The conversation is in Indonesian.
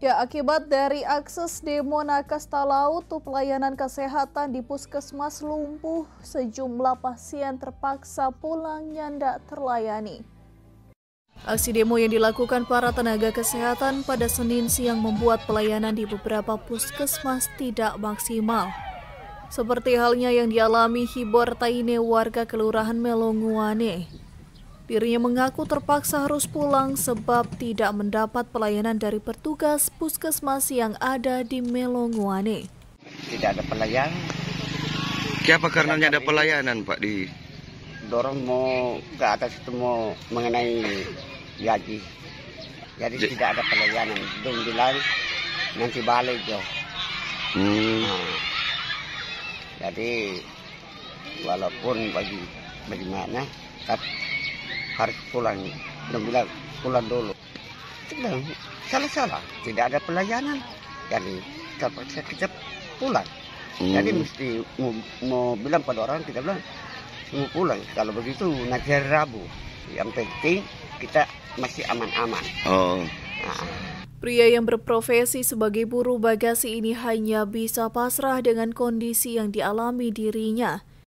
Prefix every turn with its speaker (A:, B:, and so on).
A: Ya, akibat dari akses demo nakas Talaut, pelayanan kesehatan di puskesmas lumpuh, sejumlah pasien terpaksa pulang yang tidak terlayani. Aksi demo yang dilakukan para tenaga kesehatan pada Senin siang membuat pelayanan di beberapa puskesmas tidak maksimal. Seperti halnya yang dialami Hibor Taine, warga Kelurahan Melonguane. Dirinya mengaku terpaksa harus pulang sebab tidak mendapat pelayanan dari petugas puskesmas yang ada di Melonguane.
B: Tidak ada pelayanan.
C: Kenapa karenanya ada pelayanan, Pak?
B: Dorong mau ke atas itu mau mengenai gaji. Jadi tidak ada pelayanan. Dong bilang nanti balik jo. Jadi walaupun bagaimana harus pulang. Dong bilang pulang dulu. Salah. Tidak ada pelayanan. Jadi terpaksa kita pulang. Jadi mesti mau bilang pada orang, kita bilang mau pulang. Kalau begitu nanti hari Rabu. Yang penting kita masih aman-aman.
A: Pria yang berprofesi sebagai buruh bagasi ini hanya bisa pasrah dengan kondisi yang dialami dirinya.